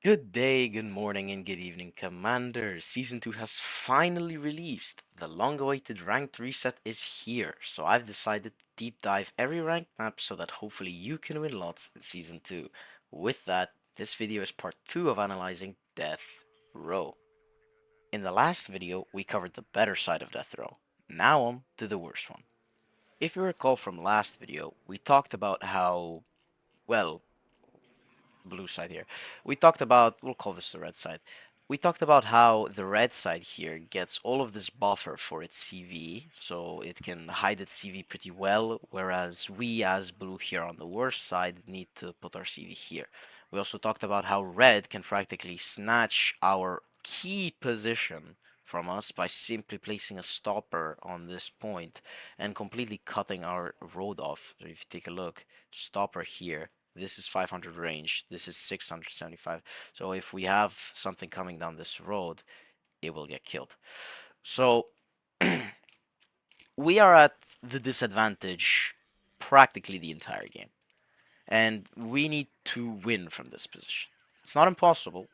Good day, good morning, and good evening, Commander. Season 2 has finally released. The long awaited ranked reset is here, so I've decided to deep dive every ranked map so that hopefully you can win lots in Season 2. With that, this video is part 2 of analyzing Death Row. In the last video, we covered the better side of Death Row. Now on to the worst one. If you recall from last video, we talked about how, well, blue side here. We talked about, we'll call this the red side. We talked about how the red side here gets all of this buffer for its CV, so it can hide its CV pretty well, whereas we as blue here on the worst side need to put our CV here. We also talked about how red can practically snatch our key position from us by simply placing a stopper on this point and completely cutting our road off. So if you take a look, stopper here, this is 500 range, this is 675. So if we have something coming down this road, it will get killed. So we are at the disadvantage practically the entire game. And we need to win from this position. It's not impossible.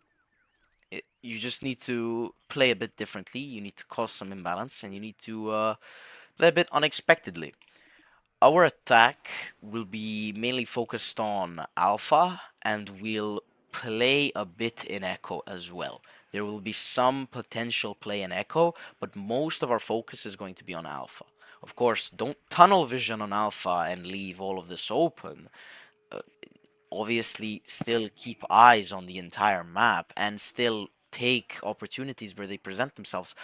You just need to play a bit differently. You need to cause some imbalance, and you need to play a bit unexpectedly. Our attack will be mainly focused on Alpha, and we'll play a bit in Echo as well. There will be some potential play in Echo, but most of our focus is going to be on Alpha. Of course, don't tunnel vision on Alpha and leave all of this open. Obviously, still keep eyes on the entire map and still take opportunities where they present themselves.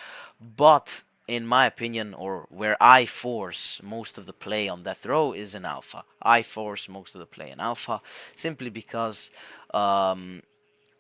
But in my opinion, or where I force most of the play on Death Row is in Alpha. I force most of the play in Alpha simply because um,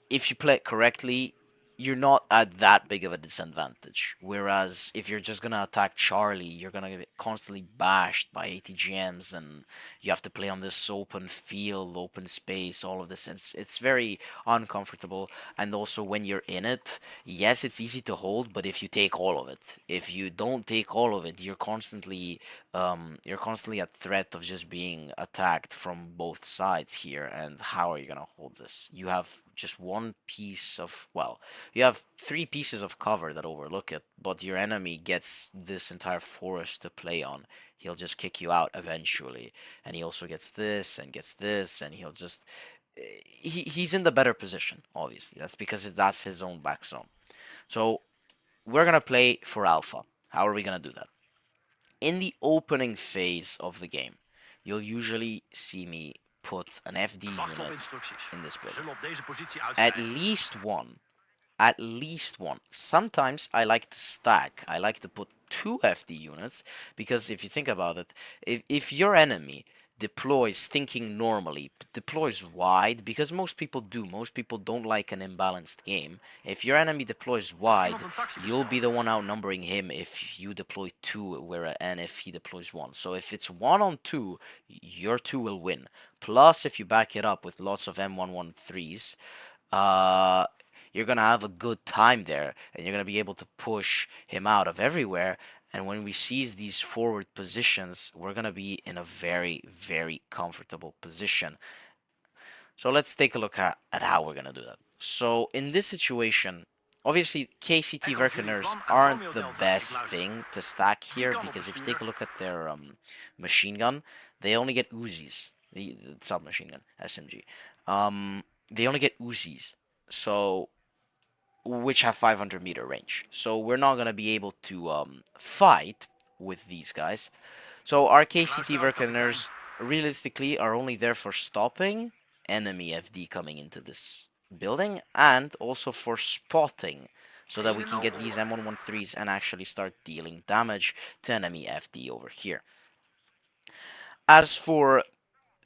if you play it correctly, you're not at that big of a disadvantage. Whereas if you're just gonna attack Charlie, you're gonna get constantly bashed by ATGMs, and you have to play on this open field, open space, all of this. It's very uncomfortable. And also when you're in it, yes, it's easy to hold, but if you take all of it, if you don't take all of it, you're constantly at threat of just being attacked from both sides here. And how are you gonna hold this? You have just one piece of, well, you have three pieces of cover that overlook it, but your enemy gets this entire forest to play on. He'll just kick you out eventually, and he also gets this, and he'll just he's in the better position. Obviously, that's because that's his own back zone. So we're gonna play for Alpha. How are we gonna do that? In the opening phase of the game, you'll usually see me put an FD unit in this building. At least one. At least one. Sometimes I like to stack. I like to put two FD units because if you think about it, if your enemy deploys thinking normally, deploys wide, because most people do. Most people don't like an imbalanced game. If your enemy deploys wide, you'll be the one outnumbering him if you deploy two, and if he deploys one. So if it's 1 on 2, your two will win. Plus, if you back it up with lots of M113s, uh, you're gonna have a good time there, and you're gonna be able to push him out of everywhere. And when we seize these forward positions, we're gonna be in a very, very comfortable position. So let's take a look at how we're gonna do that. So in this situation, obviously KCT Verkeners aren't the best thing to stack here because if you take a look at their machine gun, they only get Uzis, the submachine gun SMG. They only get Uzis. So which have 500-meter range. So we're not gonna be able to fight with these guys. So our KCT Verkeners realistically are only there for stopping enemy FD coming into this building and also for spotting so that we can get these M113s and actually start dealing damage to enemy FD over here. As for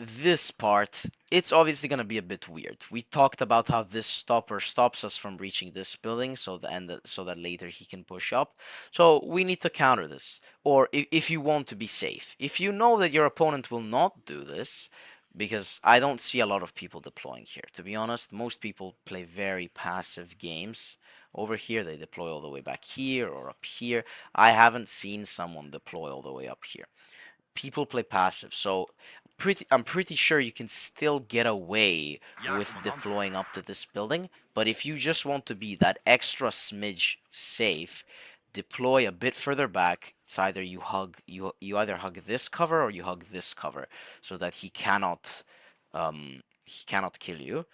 this part, it's obviously going to be a bit weird. We talked about how this stopper stops us from reaching this building so that later he can push up. So we need to counter this. Or if you want to be safe. If you know that your opponent will not do this, because I don't see a lot of people deploying here. To be honest, most people play very passive games. Over here, they deploy all the way back here or up here. I haven't seen someone deploy all the way up here. People play passive, so I'm pretty sure you can still get away with deploying up to this building, but if you just want to be that extra smidge safe, deploy a bit further back. It's either you either hug this cover or you hug this cover so that he cannot kill you.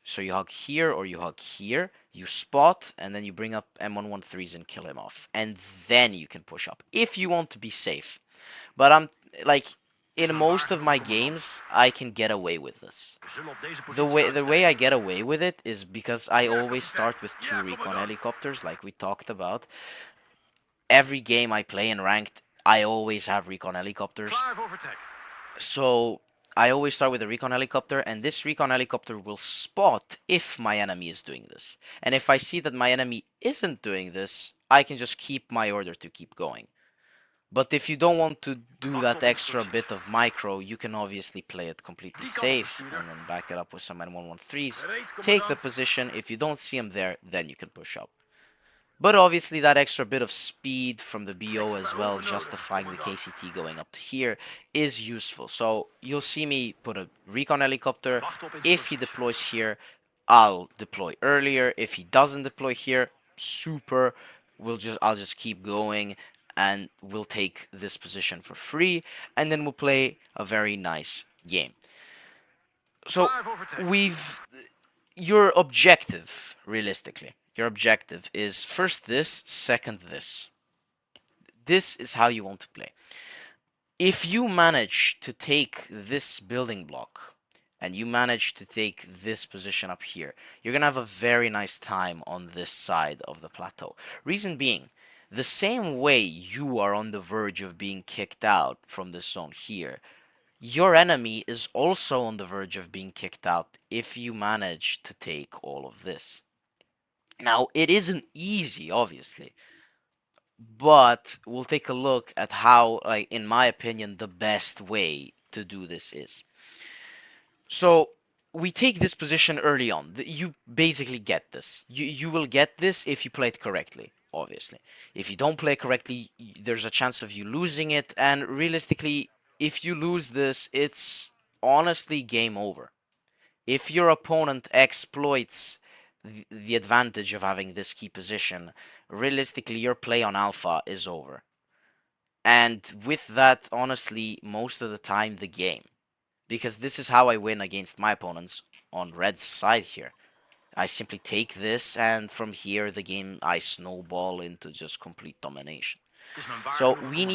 So you hug here or you hug here, you spot, and then you bring up M113s and kill him off. And then you can push up if you want to be safe. But I'm like in most of my games, I can get away with this. The way I get away with it is because I always start with two recon helicopters, like we talked about. Every game I play in ranked, I always have recon helicopters. So I always start with a recon helicopter, and this recon helicopter will spot if my enemy is doing this. And if I see that my enemy isn't doing this, I can just keep my order to keep going. But if you don't want to do that extra bit of micro, you can obviously play it completely safe and then back it up with some N113s. Take the position. If you don't see them there, then you can push up. But obviously that extra bit of speed from the BO as well, justifying the KCT going up to here, is useful. So you'll see me put a recon helicopter. If he deploys here, I'll deploy earlier. If he doesn't deploy here, super. I'll just keep going and we'll take this position for free, and then we'll play a very nice game. So we've your objective, realistically, your objective is first this, second this. This is how you want to play. If you manage to take this building block and you manage to take this position up here, you're gonna have a very nice time on this side of the plateau. Reason being, the same way you are on the verge of being kicked out from this zone here, your enemy is also on the verge of being kicked out if you manage to take all of this. Now, it isn't easy, obviously, but we'll take a look at how, like, in my opinion, the best way to do this is. So, we take this position early on. You basically get this. You will get this if you play it correctly, obviously. If you don't play correctly, there's a chance of you losing it, and realistically, if you lose this, it's honestly game over. If your opponent exploits the advantage of having this key position, realistically, your play on alpha is over. And with that, honestly, most of the time, the game. Because this is how I win against my opponents on red's side here. I simply take this, and from here, the game, I snowball into just complete domination. So we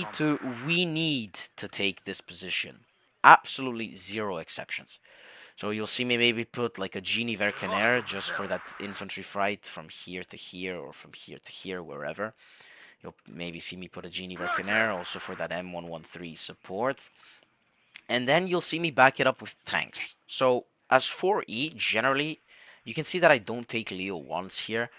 need to take this position. Absolutely zero exceptions. So you'll see me maybe put like a Genie Vercaner just for that infantry fight from here to here or from here to here, wherever. You'll maybe see me put a Genie Vercaner also for that M113 support. And then you'll see me back it up with tanks. So as for E, generally, you can see that I don't take Leo once here.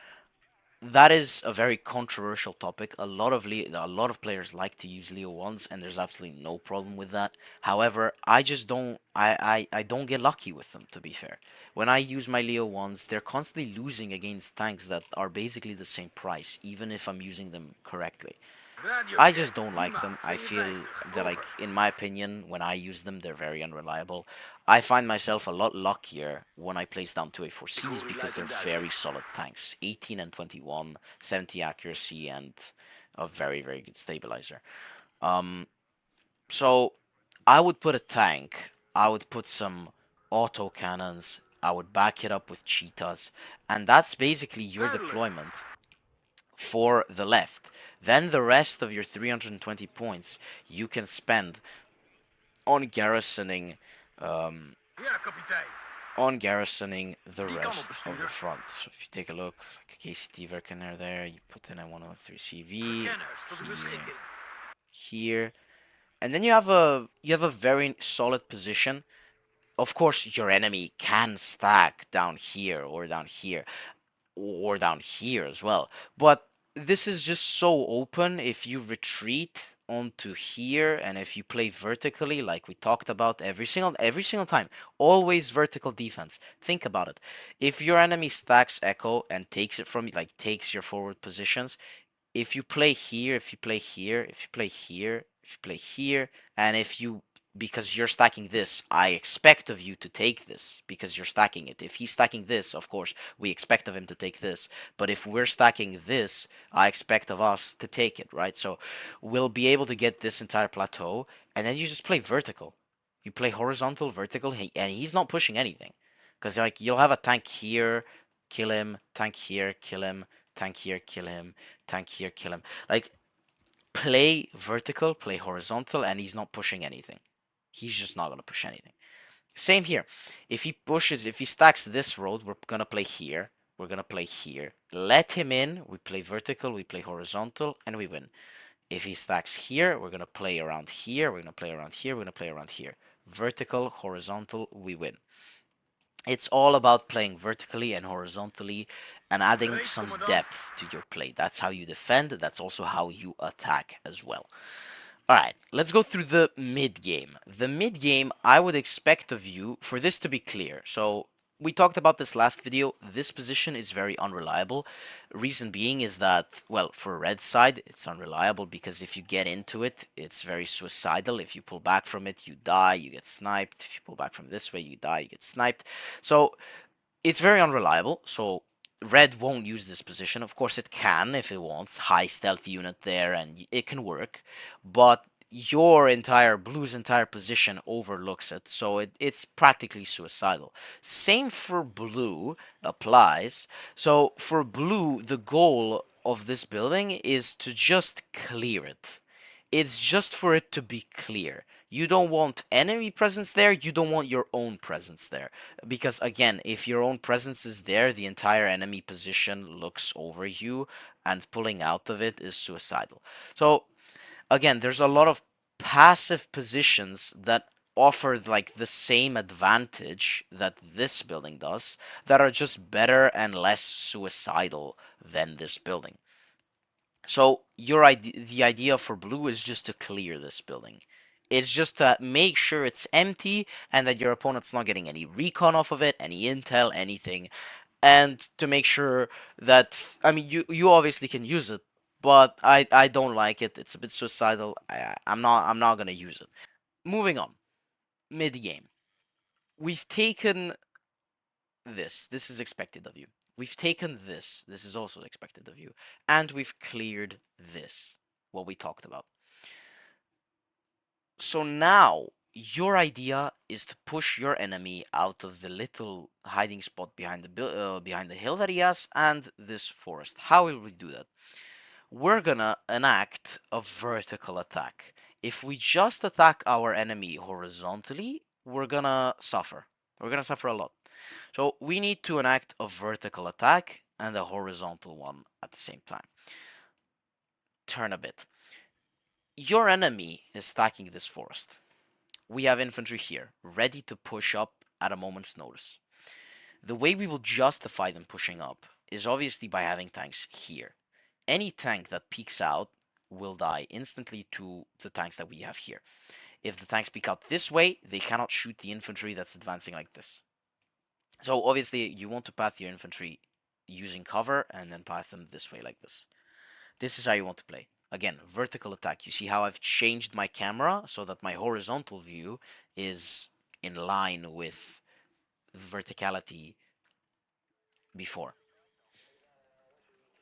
That is a very controversial topic. A lot of players like to use Leo ones, and there's absolutely no problem with that. However, I just don't. I don't get lucky with them. To be fair, when I use my Leo ones, they're constantly losing against tanks that are basically the same price, even if I'm using them correctly. I just don't like them. I feel that, like, in my opinion, when I use them, they're very unreliable. I find myself a lot luckier when I place down 2A4Cs because they're very solid tanks. 18 and 21, 70 accuracy, and a very, very good stabilizer. Um, so I would put a tank, I would put some auto cannons, I would back it up with cheetahs, and that's basically your deployment for the left. Then the rest of your 320 points you can spend on garrisoning um, the rest of the front. So if you take a look, like a KCT Vercaner there, you put in a 103 CV here, and then you have a very solid position. Of course, your enemy can stack down here or down here, or down here as well. But this is just so open if you retreat onto here and if you play vertically like we talked about every single time. Always vertical defense. Think about it. If your enemy stacks echo and takes it from you, like takes your forward positions, if you play here, if you play here, if you play here, if you play here, and if you because you're stacking this, I expect of you to take this because you're stacking it. If he's stacking this, of course, we expect of him to take this. But if we're stacking this, I expect of us to take it, right? So we'll be able to get this entire plateau, and then you just play vertical. You play horizontal, vertical, and he's not pushing anything. Because, like, you'll have a tank here, kill him, tank here, kill him, tank here, kill him, tank here, kill him. Like, play vertical, play horizontal, and he's not pushing anything. He's just not going to push anything. Same here. If he stacks this road, we're going to play here. We're going to play here. Let him in. We play vertical, we play horizontal, and we win. If he stacks here, we're going to play around here. We're going to play around here. We're going to play around here. Vertical, horizontal, we win. It's all about playing vertically and horizontally and adding some depth to your play. That's how you defend. That's also how you attack as well. Alright, let's go through the mid game. The mid game, I would expect of you for this to be clear. So, we talked about this last video. This position is very unreliable. Reason being is that, well, for red side, it's unreliable because if you get into it, it's very suicidal. If you pull back from it, you die, you get sniped. If you pull back from this way, you die, you get sniped. So, it's very unreliable. So, red won't use this position. Of course, it can if it wants. High stealth unit there, and it can work. But blue's entire position overlooks it, so it's practically suicidal. Same for blue applies. So for blue, the goal of this building is to just clear it. It's just for it to be clear. You don't want enemy presence there, you don't want your own presence there. Because again, if your own presence is there, the entire enemy position looks over you, and pulling out of it is suicidal. So again, there's a lot of passive positions that offer like the same advantage that this building does, that are just better and less suicidal than this building. So the idea for blue is just to clear this building. It's just to make sure it's empty and that your opponent's not getting any recon off of it, any intel, anything, and to make sure that, I mean, you obviously can use it, but I don't like it. It's a bit suicidal. I'm not gonna use it. Moving on, mid game. We've taken this. This is expected of you. We've taken this. This is also expected of you, and we've cleared this. What we talked about. So now your idea is to push your enemy out of the little hiding spot behind the hill that he has and this forest. How will we do that? We're gonna enact a vertical attack. If we just attack our enemy horizontally, we're gonna suffer. We're gonna suffer a lot. So we need to enact a vertical attack and a horizontal one at the same time. Turn a bit. Your enemy is stacking this forest. We have infantry here, ready to push up at a moment's notice. The way we will justify them pushing up is obviously by having tanks here. Any tank that peeks out will die instantly to the tanks that we have here. If the tanks peek out this way, they cannot shoot the infantry that's advancing like this. So obviously you want to path your infantry using cover and then path them this way like this. This is how you want to play. Again, vertical attack. You see how I've changed my camera so that my horizontal view is in line with the verticality before.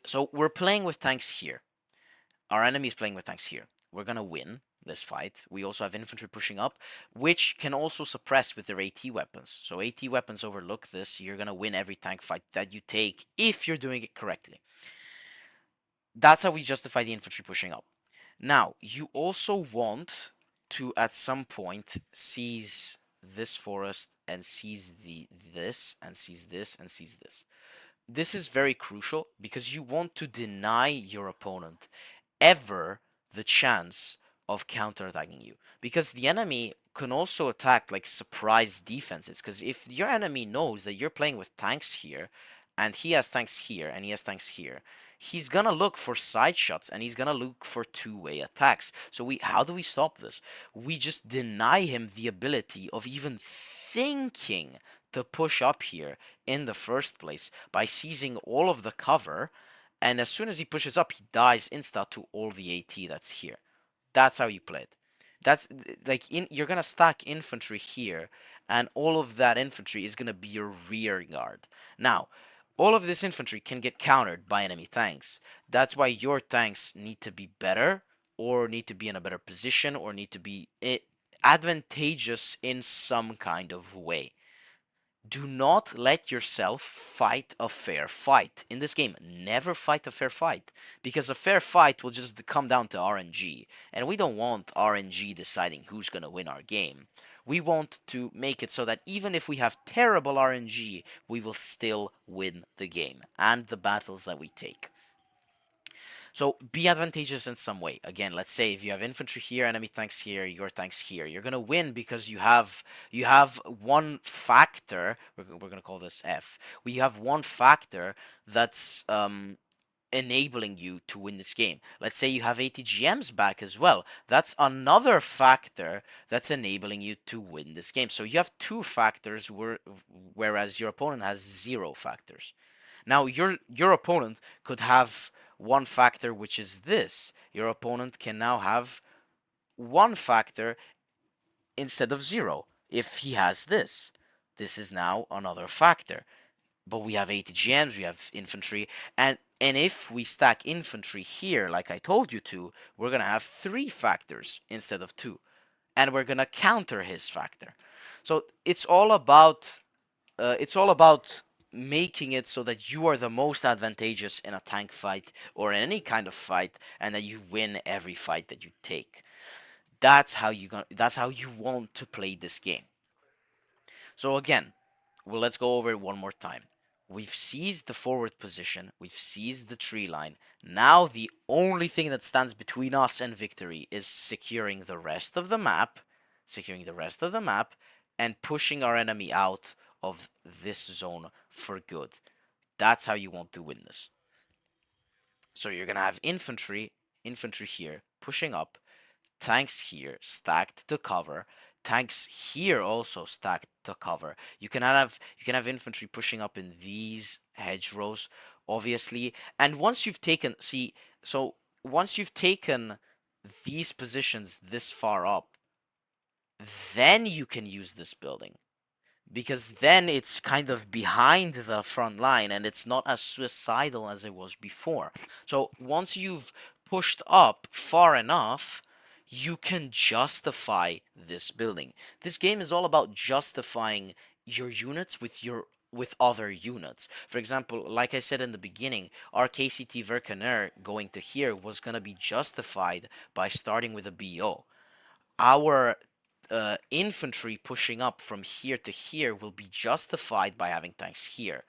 So we're playing with tanks here. Our enemy is playing with tanks here. We're gonna win this fight. We also have infantry pushing up, which can also suppress with their AT weapons. So AT weapons overlook this. You're gonna win every tank fight that you take if you're doing it correctly. That's how we justify the infantry pushing up. Now, you also want to, at some point, seize this forest and seize this and seize this and seize this. This is very crucial because you want to deny your opponent ever the chance of counterattacking you. Because the enemy can also attack like surprise defenses. Because if your enemy knows that you're playing with tanks here, and he has tanks here, and he has tanks here, he's gonna look for side shots and he's gonna look for two-way attacks. So how do we stop this? We just deny him the ability of even thinking to push up here in the first place by seizing all of the cover, and as soon as he pushes up, he dies insta to all the AT that's here. That's how you play it. That's like you're gonna stack infantry here, and all of that infantry is gonna be your rear guard. Now, all of this infantry can get countered by enemy tanks. That's why your tanks need to be better, or need to be in a better position, or need to be advantageous in some kind of way. Do not let yourself fight a fair fight in this game. Never fight a fair fight, because a fair fight will just come down to RNG, and we don't want RNG deciding who's going to win our game. We want to make it so that even if we have terrible RNG, we will still win the game and the battles that we take. So be advantageous in some way. Again, let's say if you have infantry here, enemy tanks here, your tanks here, you're gonna win because you have one factor. We're gonna call this F. We have one factor that's enabling you to win this game. Let's say you have ATGMs back as well. That's another factor that's enabling you to win this game. So you have two factors, whereas your opponent has zero factors. Now your opponent could have one factor, which is this. Your opponent can now have one factor instead of zero if he has this. This is now another factor. But we have ATGMs, we have infantry, and if we stack infantry here, like I told you to, we're gonna have three factors instead of two, and we're gonna counter his factor. So it's all about making it so that you are the most advantageous in a tank fight or in any kind of fight, and that you win every fight that you take. That's how you want to play this game. So again, well, let's go over it one more time. We've seized the forward position, we've seized the tree line. Now the only thing that stands between us and victory is securing the rest of the map, and pushing our enemy out of this zone for good. That's how you want to win this. So you're gonna have infantry here pushing up, tanks here stacked to cover, tanks here also stacked to cover. You can have infantry pushing up in these hedgerows, obviously. And once you've taken these positions this far up, then you can use this building, because then it's kind of behind the front line and it's not as suicidal as it was before. So once you've pushed up far enough, you can justify this building. This game is all about justifying your units with other units. For example, like I said in the beginning, our KCT Vercaner going to here was going to be justified by starting with a BO. Our infantry pushing up from here to here will be justified by having tanks here.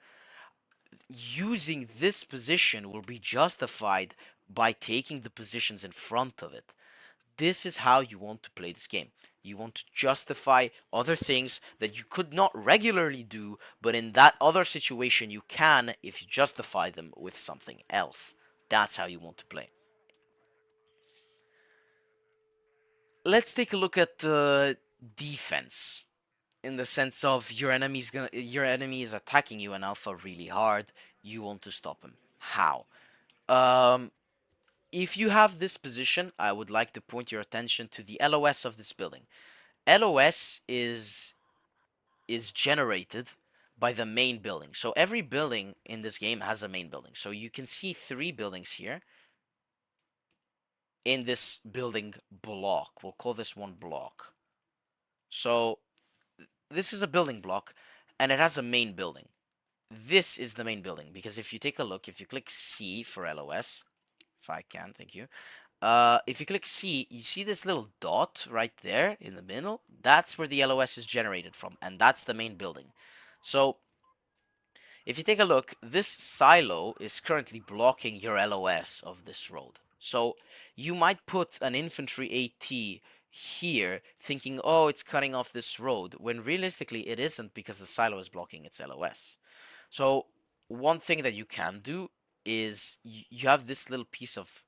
Using this position will be justified by taking the positions in front of it. This is how you want to play this game. You want to justify other things that you could not regularly do, but in that other situation you can if you justify them with something else. That's how you want to play. Let's take a look at defense, in the sense of your enemy is attacking you in alpha really hard. You want to stop him. How? Um, if you have this position, I would like to point your attention to the LOS of this building. LOS is generated by the main building. So every building in this game has a main building. So you can see three buildings here in this building block. We'll call this one block. So this is a building block, and it has a main building. This is the main building, because if you take a look, if you click C for LOS, if I can, thank you. If you click C, you see this little dot right there in the middle. That's where the LOS is generated from, and that's the main building. So if you take a look, this silo is currently blocking your LOS of this road. So you might put an infantry AT here thinking, oh, it's cutting off this road, when realistically it isn't, because the silo is blocking its LOS. So one thing that you can do is you have this little piece of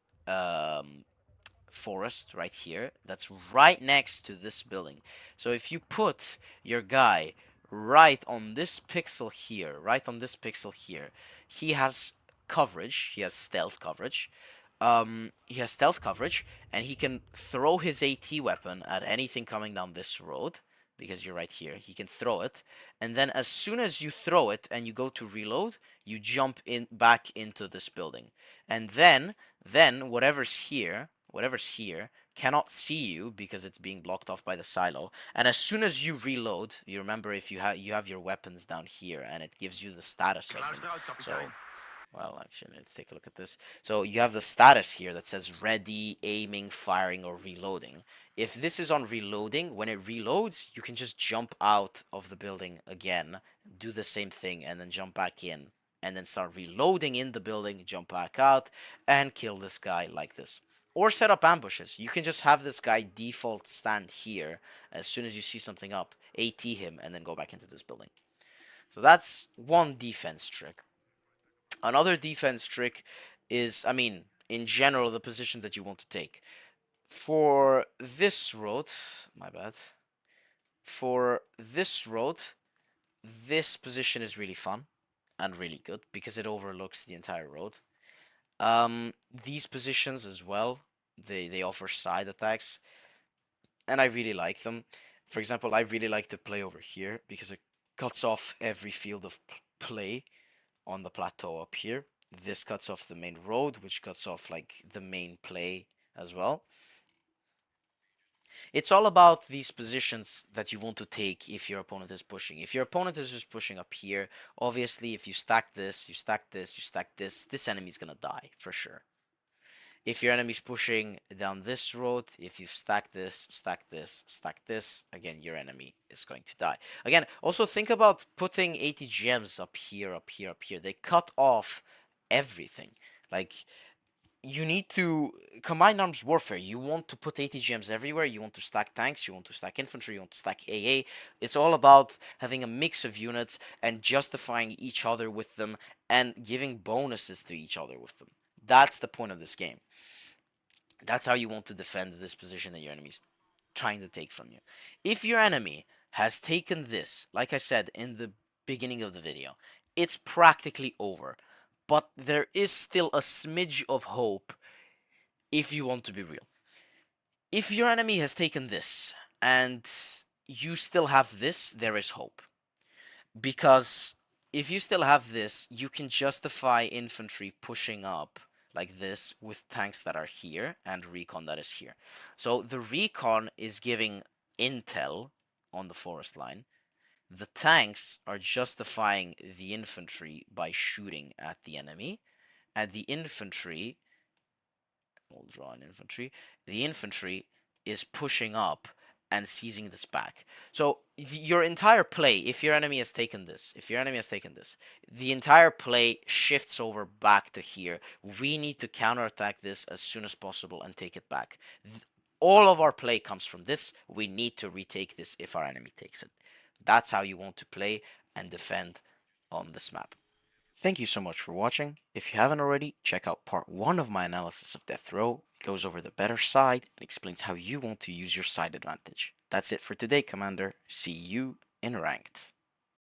forest right here that's right next to this building. So if you put your guy right on this pixel here, he has coverage, he has stealth coverage. He has stealth coverage, and he can throw his AT weapon at anything coming down this road, because you're right here. He can throw it, and then as soon as you throw it and you go to reload, you jump in back into this building, and then whatever's here cannot see you because it's being blocked off by the silo. And as soon as you reload, you remember if you have your weapons down here, and it gives you the status of them. So, well, actually, let's take a look at this. So you have the status here that says ready, aiming, firing, or reloading. If this is on reloading, when it reloads, you can just jump out of the building again, do the same thing, and then jump back in, and then start reloading in the building, jump back out, and kill this guy like this. Or set up ambushes. You can just have this guy default stand here. As soon as you see something up, AT him, and then go back into this building. So that's one defense trick. Another defense trick is, I mean, in general, the positions that you want to take. For this road, my bad. For this road, this position is really fun and really good because it overlooks the entire road. These positions as well, they offer side attacks, and I really like them. For example, I really like to play over here because it cuts off every field of play on the plateau up here. This cuts off the main road, which cuts off like the main play as well. It's all about these positions that you want to take if your opponent is pushing. If your opponent is just pushing up here, obviously if you stack this, you stack this, you stack this enemy's gonna die for sure. If your enemy's pushing down this road, if you stack this, stack this, stack this, again, your enemy is going to die. Again, also think about putting ATGMs up here, up here, up here. They cut off everything. Like, you need to combine arms warfare. You want to put ATGMs everywhere. You want to stack tanks. You want to stack infantry. You want to stack AA. It's all about having a mix of units and justifying each other with them and giving bonuses to each other with them. That's the point of this game. That's how you want to defend this position that your enemy's trying to take from you. If your enemy has taken this, like I said in the beginning of the video, it's practically over. But there is still a smidge of hope if you want to be real. If your enemy has taken this and you still have this, there is hope. Because if you still have this, you can justify infantry pushing up like this with tanks that are here and recon that is here. So the recon is giving intel on the forest line. The tanks are justifying the infantry by shooting at the enemy. And the infantry, we'll draw an infantry, the infantry is pushing up and seizing this back. So your entire play, if your enemy has taken this, the entire play shifts over back to here. We need to counterattack this as soon as possible and take it back. All of our play comes from this. We need to retake this if our enemy takes it. That's how you want to play and defend on this map. Thank you so much for watching. If you haven't already, check out part 1 of my analysis of Death Row. It goes over the better side and explains how you want to use your side advantage. That's it for today, Commander. See you in Ranked.